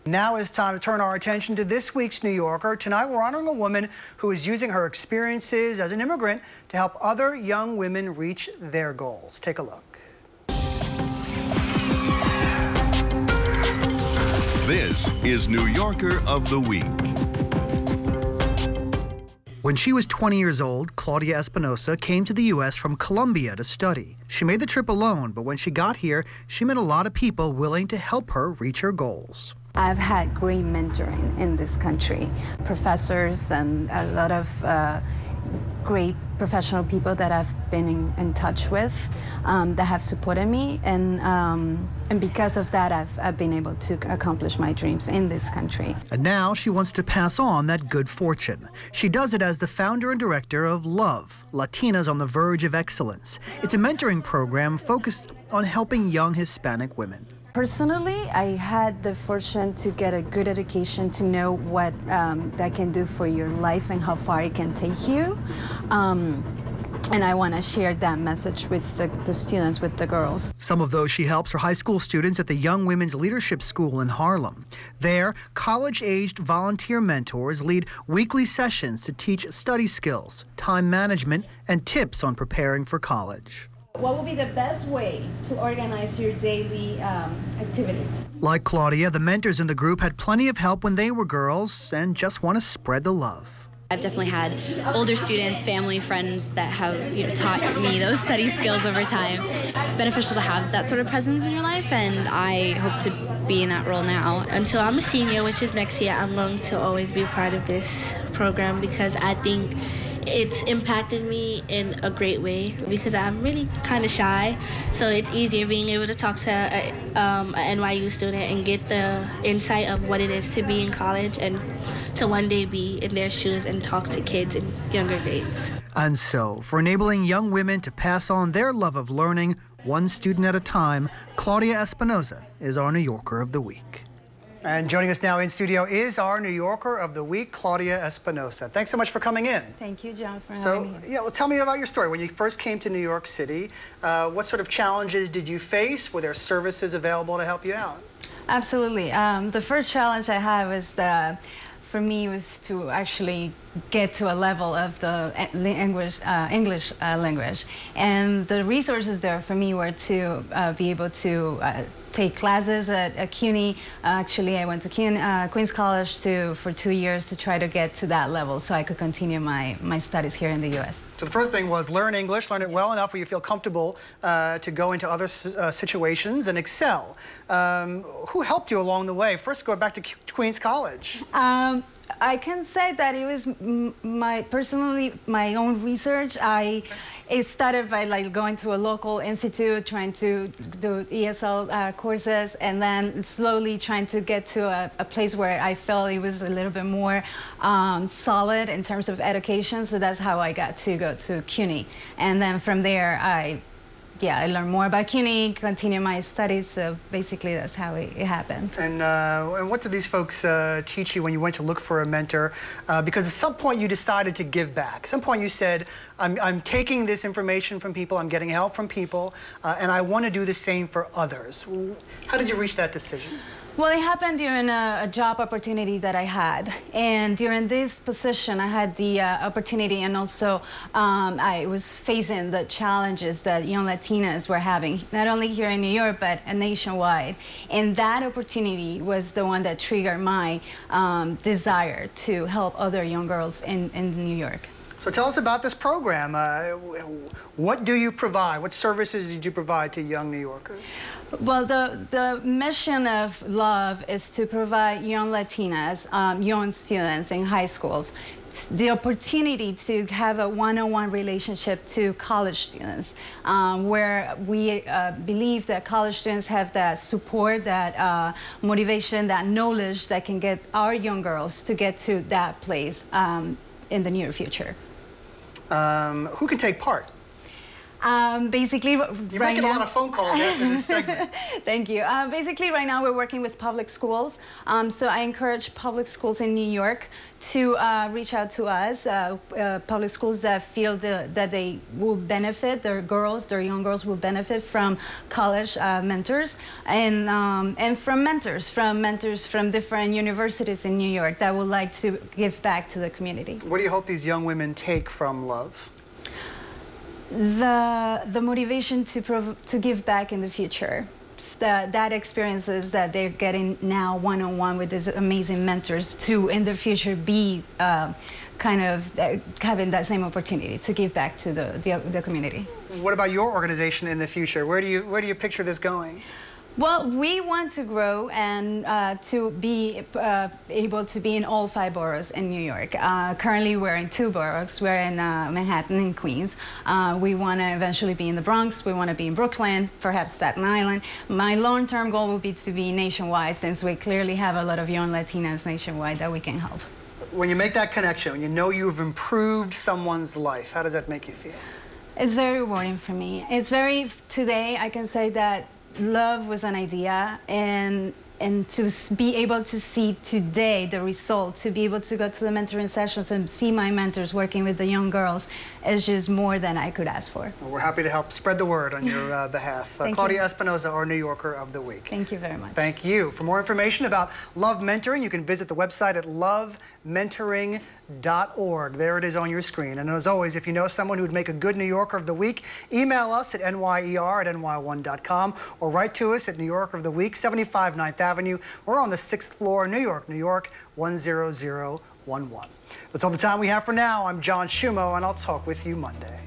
Now it's time to turn our attention to this week's New Yorker. Tonight we're honoring a woman who is using her experiences as an immigrant to help other young women reach their goals. Take a look. This is New Yorker of the Week. When she was 20 years old, Claudia Espinosa came to the U.S. from Colombia to study. She made the trip alone, but when she got here, she met a lot of people willing to help her reach her goals. I've had great mentoring in this country, professors and a lot of great professional people that I've been in touch with that have supported me, and because of that, I've been able to accomplish my dreams in this country. And now she wants to pass on that good fortune. She does it as the founder and director of L.O.V.E, Latinas on the Verge of Excellence. It's a mentoring program focused on helping young Hispanic women. Personally, I had the fortune to get a good education to know what that can do for your life and how far it can take you. And I want to share that message with the students, with the girls. Some of those she helps are high school students at the Young Women's Leadership School in Harlem. There, college-aged volunteer mentors lead weekly sessions to teach study skills, time management, and tips on preparing for college. What would be the best way to organize your daily activities? Like Claudia, the mentors in the group had plenty of help when they were girls and just want to spread the love. I've definitely had older students, family, friends that have taught me those study skills over time. It's beneficial to have that sort of presence in your life, and I hope to be in that role now. Until I'm a senior, which is next year, I'm going to always be a part of this program because I think it's impacted me in a great way because I'm really kind of shy, so it's easier being able to talk to an NYU student and get the insight of what it is to be in college and to one day be in their shoes and talk to kids in younger grades. And so, for enabling young women to pass on their love of learning, one student at a time, Claudia Espinosa is our New Yorker of the Week. And joining us now in studio is our New Yorker of the Week, Claudia Espinosa. Thanks so much for coming in. Thank you, John, for having me. Yeah, well, tell me about your story. When you first came to New York City, what sort of challenges did you face? Were there services available to help you out? Absolutely. The first challenge I had was for me was to actually get to a level of the English language, and the resources there for me were to be able to take classes at CUNY. Actually, I went to Queens College for 2 years to try to get to that level so I could continue my studies here in the U.S. So the first thing was learn English, learn it well enough where you feel comfortable to go into other situations and excel. Who helped you along the way? First, go back to Queens College. I can say that it was personally my own research. It started by going to a local institute, trying to do ESL courses, and then slowly trying to get to a place where I felt it was a little bit more solid in terms of education. So that's how I got to go to CUNY, and then from there I learned more about CUNY, continue my studies, so basically that's how it happened. And what did these folks teach you when you went to look for a mentor? Because at some point you decided to give back. At some point you said, I'm taking this information from people, I'm getting help from people, and I want to do the same for others. How did you reach that decision? Well, it happened during a job opportunity that I had, and during this position I had the opportunity, and also I was facing the challenges that young Latinas were having, not only here in New York but nationwide, and that opportunity was the one that triggered my desire to help other young girls in New York. So tell us about this program. What do you provide? What services did you provide to young New Yorkers? Well, the mission of L.O.V.E is to provide young Latinas, young students in high schools, the opportunity to have a one-on-one relationship to college students, where we believe that college students have that support, that motivation, that knowledge that can get our young girls to get to that place in the near future. Who can take part? Basically, You're right making now, a lot of phone calls after this segment. Thank you. Basically, right now we're working with public schools. So I encourage public schools in New York to reach out to us. Public schools that feel that they will benefit, their young girls will benefit from college mentors and from mentors from different universities in New York that would like to give back to the community. What do you hope these young women take from L.O.V.E? The motivation to give back in the future. That experiences that they're getting now one-on-one with these amazing mentors to in the future be kind of having that same opportunity to give back to the community. What about your organization in the future? Where do you picture this going? Well, we want to grow and to be able to be in all 5 boroughs in New York. Currently, we're in 2 boroughs. We're in Manhattan and Queens. We want to eventually be in the Bronx. We want to be in Brooklyn, perhaps Staten Island. My long-term goal would be to be nationwide, since we clearly have a lot of young Latinas nationwide that we can help. When you make that connection, when you know you've improved someone's life, how does that make you feel? It's very rewarding for me. Today, I can say that L.O.V.E was an idea, and to be able to see today the result, to be able to go to the mentoring sessions and see my mentors working with the young girls is just more than I could ask for. Well, we're happy to help spread the word on your behalf. Claudia Espinoza, our New Yorker of the Week. Thank you very much. Thank you. For more information about L.O.V.E Mentoring, you can visit the website at lovementoring.org. There it is on your screen. And as always, if you know someone who would make a good New Yorker of the Week, email us at nyer@ny1.com or write to us at New Yorker of the Week, 75 9th Avenue. We're on the 6th floor, New York, 10011. That's all the time we have for now. I'm John Shumo, and I'll talk with you Monday.